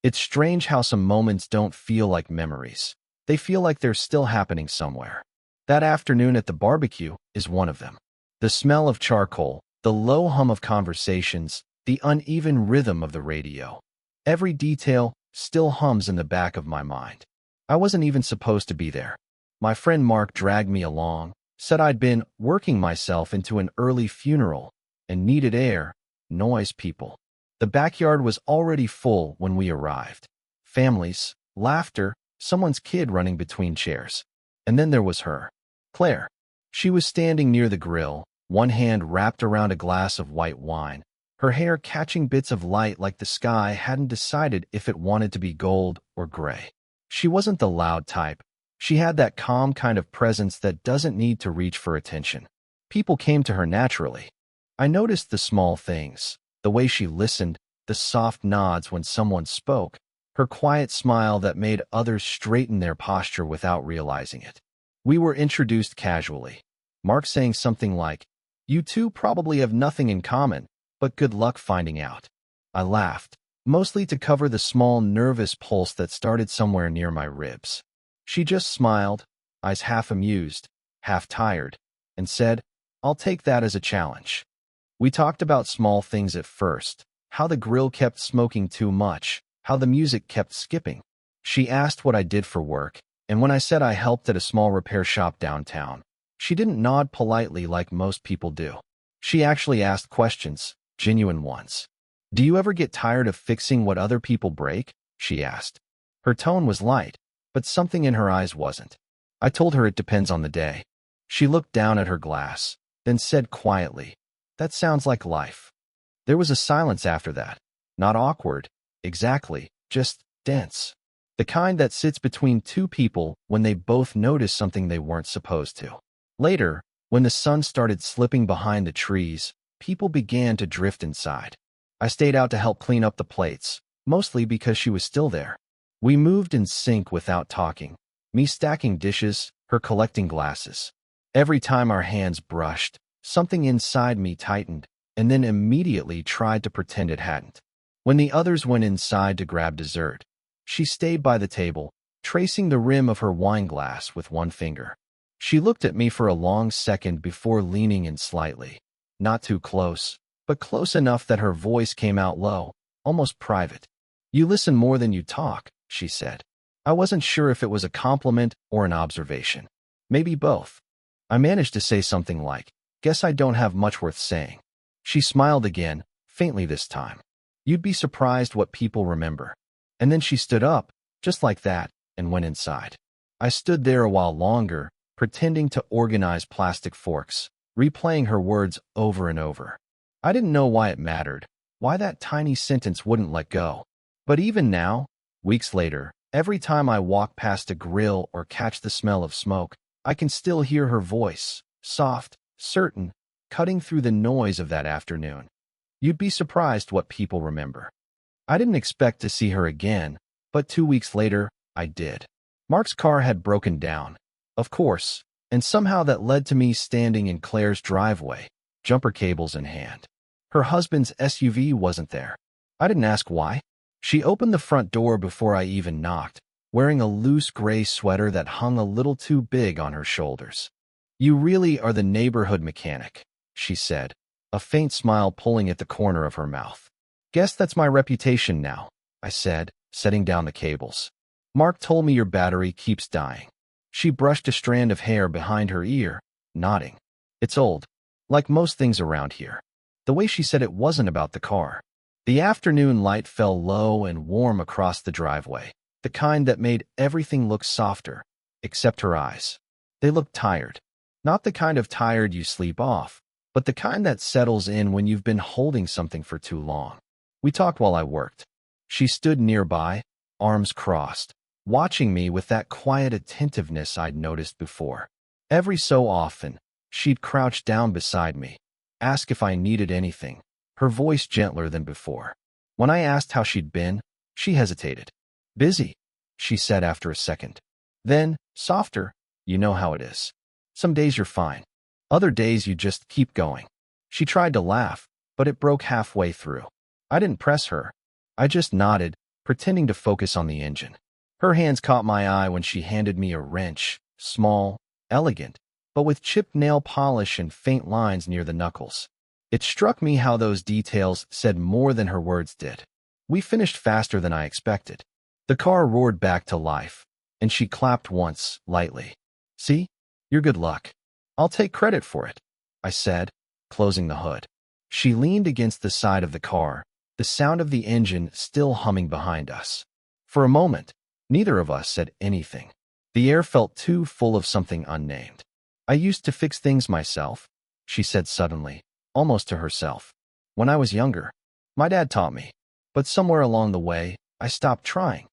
It's strange how some moments don't feel like memories. They feel like they're still happening somewhere. That afternoon at the barbecue is one of them. The smell of charcoal, the low hum of conversations, the uneven rhythm of the radio. Every detail still hums in the back of my mind. I wasn't even supposed to be there. My friend Mark dragged me along, said I'd been working myself into an early funeral and needed air, noise, people. The backyard was already full when we arrived. Families, laughter, someone's kid running between chairs. And then there was her, Claire. She was standing near the grill, one hand wrapped around a glass of white wine, her hair catching bits of light like the sky hadn't decided if it wanted to be gold or gray. She wasn't the loud type. She had that calm kind of presence that doesn't need to reach for attention. People came to her naturally. I noticed the small things, the way she listened, the soft nods when someone spoke, her quiet smile that made others straighten their posture without realizing it. We were introduced casually. Mark saying something like, "You two probably have nothing in common, but good luck finding out." I laughed, mostly to cover the small nervous pulse that started somewhere near my ribs. She just smiled, eyes half amused, half tired, and said, "I'll take that as a challenge." We talked about small things at first, how the grill kept smoking too much, how the music kept skipping. She asked what I did for work, and when I said I helped at a small repair shop downtown, she didn't nod politely like most people do. She actually asked questions, genuine ones. "Do you ever get tired of fixing what other people break?" she asked. Her tone was light, but something in her eyes wasn't. I told her it depends on the day. She looked down at her glass, then said quietly, "That sounds like life." There was a silence after that. Not awkward, exactly, just dense. The kind that sits between two people when they both notice something they weren't supposed to. Later, when the sun started slipping behind the trees, people began to drift inside. I stayed out to help clean up the plates, mostly because she was still there. We moved in sync without talking, me stacking dishes, her collecting glasses. Every time our hands brushed, something inside me tightened, and then immediately tried to pretend it hadn't. When the others went inside to grab dessert, she stayed by the table, tracing the rim of her wine glass with one finger. She looked at me for a long second before leaning in slightly. Not too close, but close enough that her voice came out low, almost private. "You listen more than you talk," she said. I wasn't sure if it was a compliment or an observation. Maybe both. I managed to say something like, "Guess I don't have much worth saying." She smiled again, faintly this time. "You'd be surprised what people remember." And then she stood up, just like that, and went inside. I stood there a while longer, pretending to organize plastic forks, replaying her words over and over. I didn't know why it mattered, why that tiny sentence wouldn't let go. But even now, weeks later, every time I walk past a grill or catch the smell of smoke, I can still hear her voice, soft, certain, cutting through the noise of that afternoon. You'd be surprised what people remember. I didn't expect to see her again, but 2 weeks later, I did. Mark's car had broken down, of course, and somehow that led to me standing in Claire's driveway, jumper cables in hand. Her husband's SUV wasn't there. I didn't ask why. She opened the front door before I even knocked, wearing a loose gray sweater that hung a little too big on her shoulders. "You really are the neighborhood mechanic," she said, a faint smile pulling at the corner of her mouth. "Guess that's my reputation now," I said, setting down the cables. "Mark told me your battery keeps dying." She brushed a strand of hair behind her ear, nodding. "It's old, like most things around here." The way she said it wasn't about the car. The afternoon light fell low and warm across the driveway, the kind that made everything look softer, except her eyes. They looked tired. Not the kind of tired you sleep off, but the kind that settles in when you've been holding something for too long. We talked while I worked. She stood nearby, arms crossed, watching me with that quiet attentiveness I'd noticed before. Every so often, she'd crouch down beside me, ask if I needed anything, her voice gentler than before. When I asked how she'd been, she hesitated. "Busy," she said after a second. Then, softer, "You know how it is. Some days you're fine. Other days you just keep going." She tried to laugh, but it broke halfway through. I didn't press her. I just nodded, pretending to focus on the engine. Her hands caught my eye when she handed me a wrench, small, elegant, but with chipped nail polish and faint lines near the knuckles. It struck me how those details said more than her words did. We finished faster than I expected. The car roared back to life, and she clapped once, lightly. "See? Your good luck. I'll take credit for it," I said, closing the hood. She leaned against the side of the car, the sound of the engine still humming behind us. For a moment, neither of us said anything. The air felt too full of something unnamed. "I used to fix things myself," she said suddenly, almost to herself. "When I was younger, my dad taught me. But somewhere along the way, I stopped trying."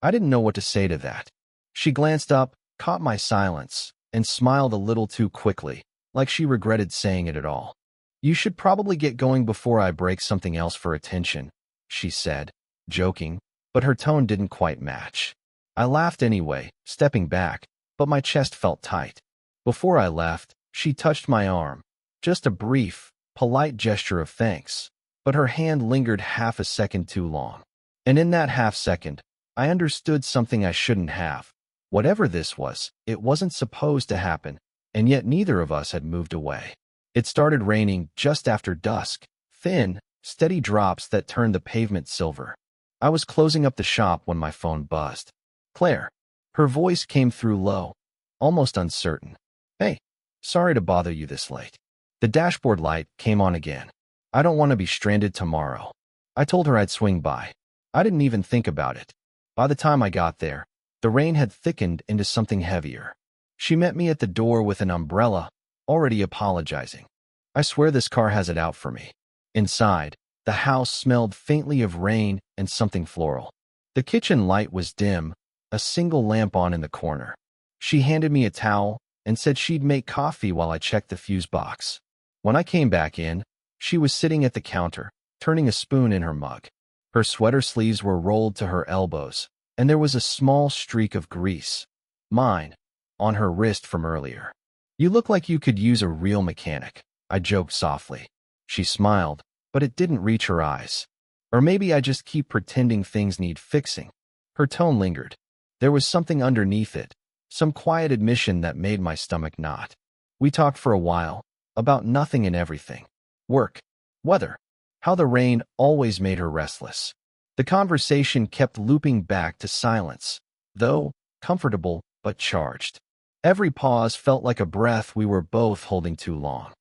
I didn't know what to say to that. She glanced up, caught my silence, and smiled a little too quickly, like she regretted saying it at all. "You should probably get going before I break something else for attention," she said, joking, but her tone didn't quite match. I laughed anyway, stepping back, but my chest felt tight. Before I left, she touched my arm. Just a brief, polite gesture of thanks, but her hand lingered half a second too long. And in that half second, I understood something I shouldn't have. Whatever this was, it wasn't supposed to happen, and yet neither of us had moved away. It started raining just after dusk, thin, steady drops that turned the pavement silver. I was closing up the shop when my phone buzzed. "Claire." Her voice came through low, almost uncertain. "Hey, sorry to bother you this late." The dashboard light came on again. "I don't want to be stranded tomorrow." I told her I'd swing by. I didn't even think about it. By the time I got there, the rain had thickened into something heavier. She met me at the door with an umbrella, already apologizing. "I swear this car has it out for me." Inside, the house smelled faintly of rain and something floral. The kitchen light was dim, a single lamp on in the corner. She handed me a towel and said she'd make coffee while I checked the fuse box. When I came back in, she was sitting at the counter, turning a spoon in her mug. Her sweater sleeves were rolled to her elbows, and there was a small streak of grease, mine, on her wrist from earlier. "You look like you could use a real mechanic," I joked softly. She smiled, but it didn't reach her eyes. "Or maybe I just keep pretending things need fixing." Her tone lingered. There was something underneath it, some quiet admission that made my stomach knot. We talked for a while, about nothing and everything. Work, weather, how the rain always made her restless. The conversation kept looping back to silence, though comfortable but charged. Every pause felt like a breath we were both holding too long.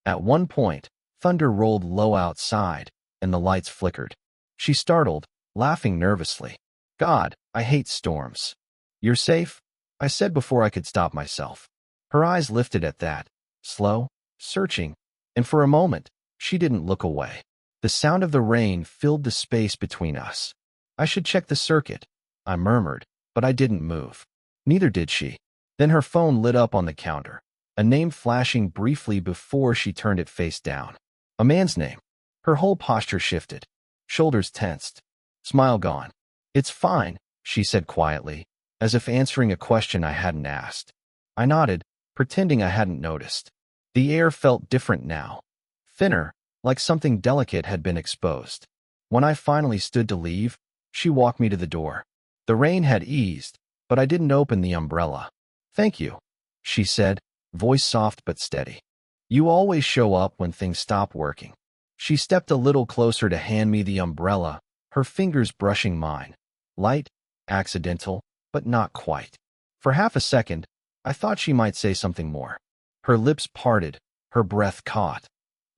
At one point, thunder rolled low outside, and the lights flickered. She startled, laughing nervously. "God, I hate storms." "You're safe?" I said before I could stop myself. Her eyes lifted at that, slow, searching, and for a moment, she didn't look away. The sound of the rain filled the space between us. "I should check the circuit," I murmured, but I didn't move. Neither did she. Then her phone lit up on the counter, a name flashing briefly before she turned it face down. A man's name. Her whole posture shifted. Shoulders tensed. Smile gone. "It's fine," she said quietly, as if answering a question I hadn't asked. I nodded, pretending I hadn't noticed. The air felt different now. Thinner, like something delicate had been exposed. When I finally stood to leave, she walked me to the door. The rain had eased, but I didn't open the umbrella. "Thank you," she said, voice soft but steady. "You always show up when things stop working." She stepped a little closer to hand me the umbrella, her fingers brushing mine. Light, accidental, but not quite. For half a second, I thought she might say something more. Her lips parted, her breath caught.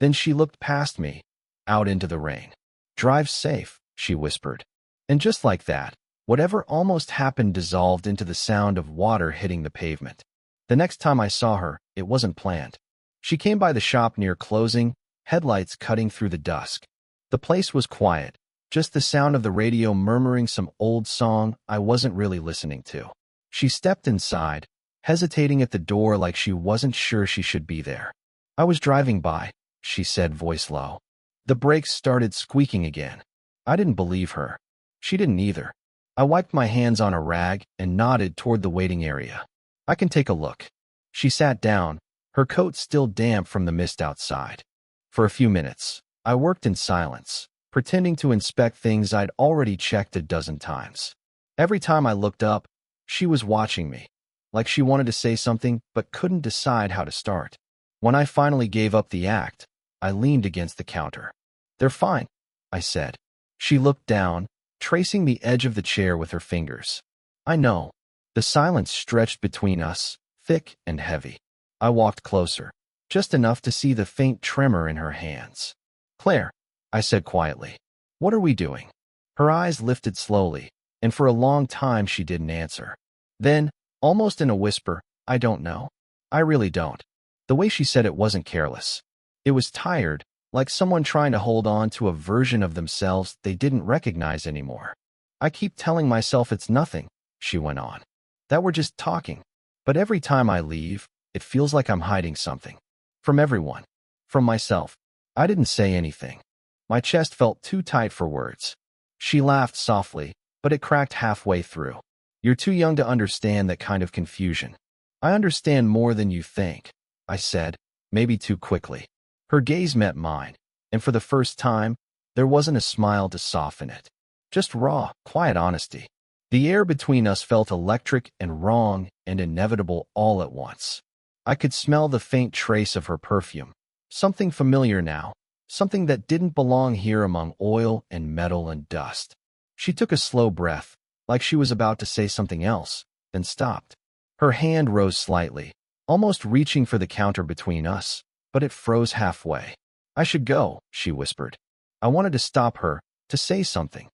Then she looked past me, out into the rain. "Drive safe," she whispered. And just like that, whatever almost happened dissolved into the sound of water hitting the pavement. The next time I saw her, it wasn't planned. She came by the shop near closing, headlights cutting through the dusk. The place was quiet, just the sound of the radio murmuring some old song I wasn't really listening to. She stepped inside, hesitating at the door like she wasn't sure she should be there. "I was driving by," she said, voice low. The brakes started squeaking again. I didn't believe her. She didn't either. I wiped my hands on a rag and nodded toward the waiting area. "I can take a look." She sat down, her coat still damp from the mist outside. For a few minutes, I worked in silence, pretending to inspect things I'd already checked a dozen times. Every time I looked up, she was watching me, like she wanted to say something but couldn't decide how to start. When I finally gave up the act, I leaned against the counter. "They're fine," I said. She looked down, tracing the edge of the chair with her fingers. "I know." The silence stretched between us, thick and heavy. I walked closer, just enough to see the faint tremor in her hands. "Claire," I said quietly, "what are we doing?" Her eyes lifted slowly, and for a long time she didn't answer. Then, almost in a whisper, "I don't know. I really don't." The way she said it wasn't careless. It was tired, like someone trying to hold on to a version of themselves they didn't recognize anymore. "I keep telling myself it's nothing," she went on, "that we're just talking. But every time I leave, it feels like I'm hiding something. From everyone. From myself." I didn't say anything. My chest felt too tight for words. She laughed softly, but it cracked halfway through. "You're too young to understand that kind of confusion." "I understand more than you think," I said, maybe too quickly. Her gaze met mine, and for the first time, there wasn't a smile to soften it. Just raw, quiet honesty. The air between us felt electric and wrong and inevitable all at once. I could smell the faint trace of her perfume. Something familiar now, something that didn't belong here among oil and metal and dust. She took a slow breath, like she was about to say something else, then stopped. Her hand rose slightly, almost reaching for the counter between us, but it froze halfway. "I should go," she whispered. I wanted to stop her, to say something.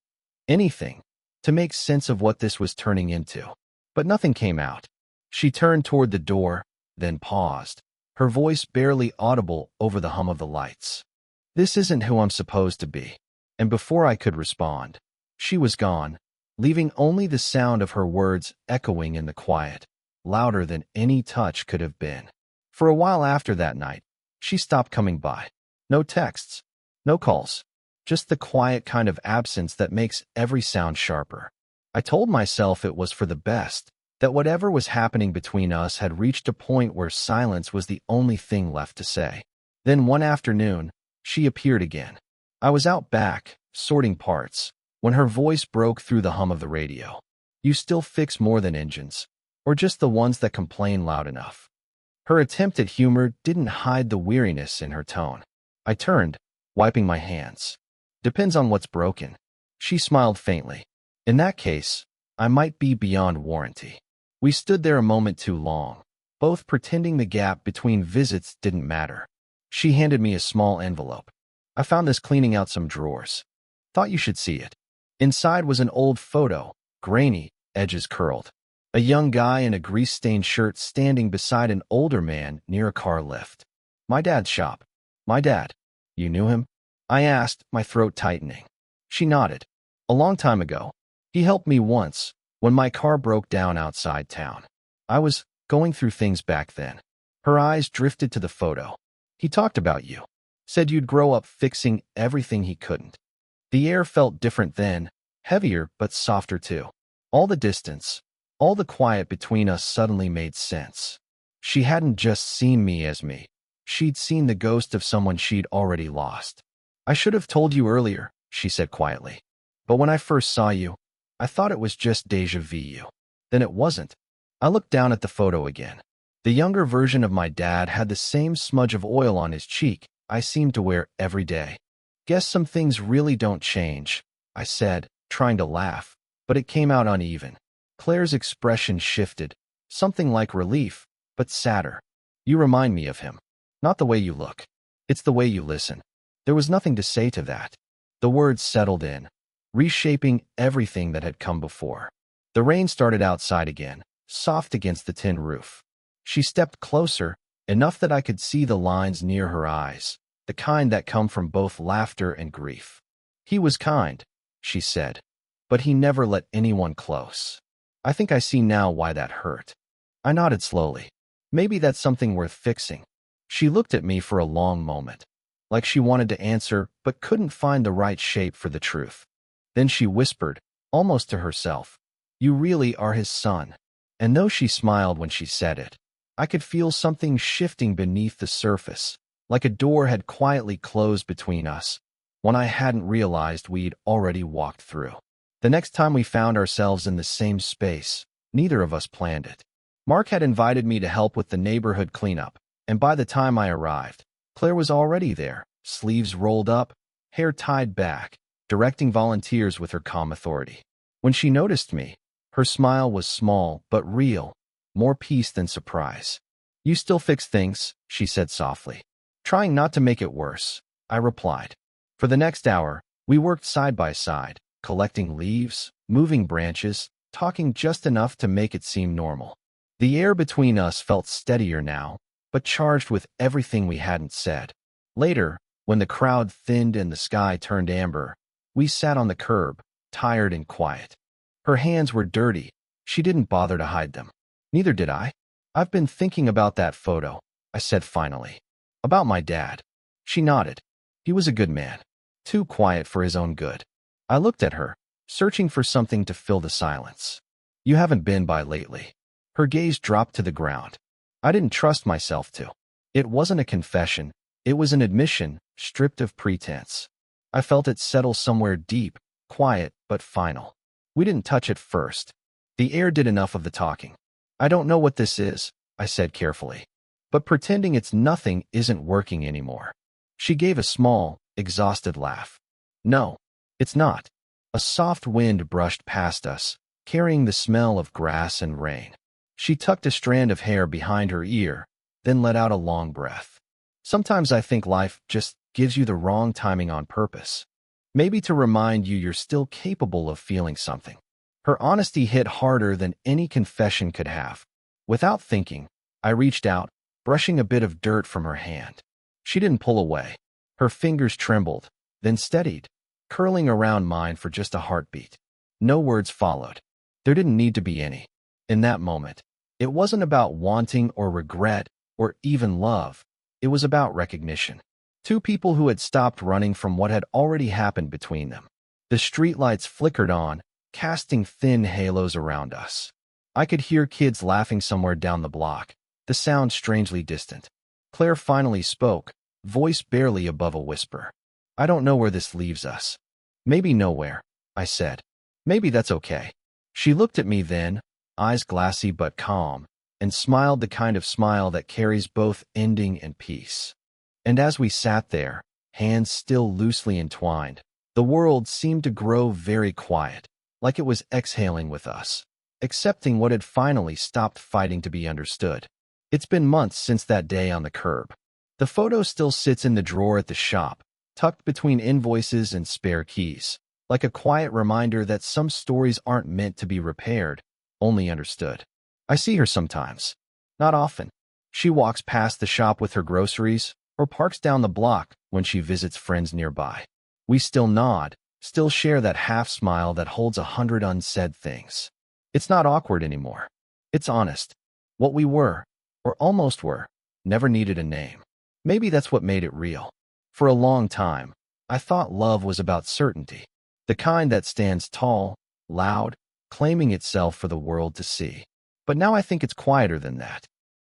Anything, to make sense of what this was turning into. But nothing came out. She turned toward the door, then paused, her voice barely audible over the hum of the lights. "This isn't who I'm supposed to be." And before I could respond, she was gone, leaving only the sound of her words echoing in the quiet, louder than any touch could have been. For a while after that night, she stopped coming by. No texts, no calls, just the quiet kind of absence that makes every sound sharper. I told myself it was for the best, that whatever was happening between us had reached a point where silence was the only thing left to say. Then one afternoon, she appeared again. I was out back, sorting parts, when her voice broke through the hum of the radio. "You still fix more than engines, or just the ones that complain loud enough." Her attempt at humor didn't hide the weariness in her tone. I turned, wiping my hands. "Depends on what's broken." She smiled faintly. "In that case, I might be beyond warranty." We stood there a moment too long, both pretending the gap between visits didn't matter. She handed me a small envelope. "I found this cleaning out some drawers. Thought you should see it." Inside was an old photo, grainy, edges curled. A young guy in a grease-stained shirt standing beside an older man near a car lift. "My dad's shop." "My dad? You knew him?" I asked, my throat tightening. She nodded. "A long time ago. He helped me once, when my car broke down outside town. I was going through things back then." Her eyes drifted to the photo. "He talked about you. Said you'd grow up fixing everything he couldn't." The air felt different then, heavier but softer too. All the distance, all the quiet between us suddenly made sense. She hadn't just seen me as me. She'd seen the ghost of someone she'd already lost. "I should have told you earlier," she said quietly. "But when I first saw you, I thought it was just déjà vu. Then it wasn't." I looked down at the photo again. The younger version of my dad had the same smudge of oil on his cheek I seemed to wear every day. "Guess some things really don't change," I said, trying to laugh, but it came out uneven. Claire's expression shifted, something like relief, but sadder. "You remind me of him. Not the way you look. It's the way you listen." There was nothing to say to that. The words settled in, reshaping everything that had come before. The rain started outside again, soft against the tin roof. She stepped closer, enough that I could see the lines near her eyes, the kind that come from both laughter and grief. "He was kind," she said, "but he never let anyone close." I think I see now why that hurt. I nodded slowly. "Maybe that's something worth fixing." She looked at me for a long moment, like she wanted to answer but couldn't find the right shape for the truth. Then she whispered, almost to herself, "You really are his son." And though she smiled when she said it, I could feel something shifting beneath the surface, like a door had quietly closed between us. one I hadn't realized we'd already walked through. The next time we found ourselves in the same space, neither of us planned it. Mark had invited me to help with the neighborhood cleanup, and by the time I arrived, Claire was already there, sleeves rolled up, hair tied back, directing volunteers with her calm authority. When she noticed me, her smile was small but real, more peace than surprise. "You still fix things," she said softly. "Trying not to make it worse," I replied. For the next hour, we worked side by side, collecting leaves, moving branches, talking just enough to make it seem normal. The air between us felt steadier now, but charged with everything we hadn't said. Later, when the crowd thinned and the sky turned amber, we sat on the curb, tired and quiet. Her hands were dirty. She didn't bother to hide them. Neither did I. "I've been thinking about that photo," I said finally. "About my dad." She nodded. "He was a good man. Too quiet for his own good." I looked at her, searching for something to fill the silence. "You haven't been by lately." Her gaze dropped to the ground. I didn't trust myself to. It wasn't a confession. It was an admission, stripped of pretense. I felt it settle somewhere deep, quiet but final. We didn't touch it first. The air did enough of the talking. "I don't know what this is," I said carefully. "But pretending it's nothing isn't working anymore." She gave a small, exhausted laugh. "No, it's not." A soft wind brushed past us, carrying the smell of grass and rain. She tucked a strand of hair behind her ear, then let out a long breath. "Sometimes I think life just gives you the wrong timing on purpose. Maybe to remind you you're still capable of feeling something." Her honesty hit harder than any confession could have. Without thinking, I reached out, brushing a bit of dirt from her hand. She didn't pull away. Her fingers trembled, then steadied, curling around mine for just a heartbeat. No words followed. There didn't need to be any. In that moment, it wasn't about wanting or regret or even love. It was about recognition. Two people who had stopped running from what had already happened between them. The streetlights flickered on, casting thin halos around us. I could hear kids laughing somewhere down the block, the sound strangely distant. Claire finally spoke, voice barely above a whisper. "I don't know where this leaves us." "Maybe nowhere," I said. "Maybe that's okay." She looked at me then, eyes glassy but calm, and smiled the kind of smile that carries both ending and peace. And as we sat there, hands still loosely entwined, the world seemed to grow very quiet, like it was exhaling with us, accepting what had finally stopped fighting to be understood. It's been months since that day on the curb. The photo still sits in the drawer at the shop, tucked between invoices and spare keys, like a quiet reminder that some stories aren't meant to be repaired, only understood. I see her sometimes. Not often. She walks past the shop with her groceries, or parks down the block when she visits friends nearby. We still nod, still share that half smile that holds 100 unsaid things. It's not awkward anymore. It's honest. What we were, or almost were, never needed a name. Maybe that's what made it real. For a long time, I thought love was about certainty, the kind that stands tall, loud, claiming itself for the world to see. But now I think it's quieter than that.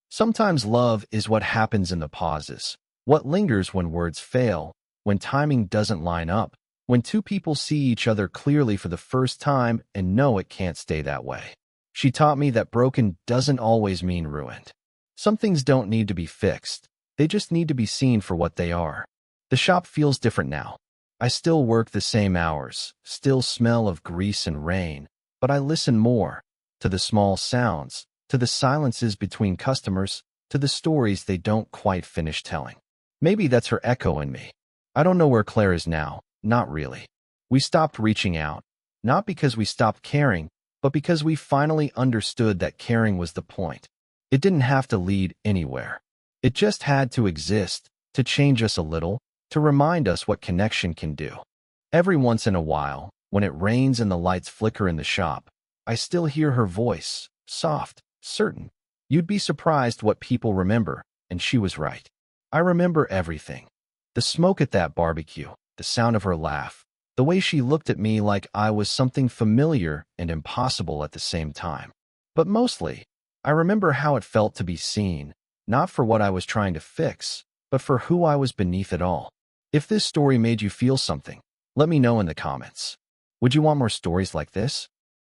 Sometimes love is what happens in the pauses, what lingers when words fail, when timing doesn't line up, when two people see each other clearly for the first time and know it can't stay that way. She taught me that broken doesn't always mean ruined. Some things don't need to be fixed. They just need to be seen for what they are. The shop feels different now. I still work the same hours, still smell of grease and rain, but I listen more to the small sounds, to the silences between customers, to the stories they don't quite finish telling. Maybe that's her echo in me. I don't know where Claire is now, not really. We stopped reaching out, not because we stopped caring, but because we finally understood that caring was the point. It didn't have to lead anywhere. It just had to exist, to change us a little, to remind us what connection can do. Every once in a while, when it rains and the lights flicker in the shop, I still hear her voice, soft, certain. You'd be surprised what people remember, and she was right. I remember everything. The smoke at that barbecue, the sound of her laugh, the way she looked at me like I was something familiar and impossible at the same time. But mostly, I remember how it felt to be seen, not for what I was trying to fix, but for who I was beneath it all. If this story made you feel something, let me know in the comments. Would you want more stories like this?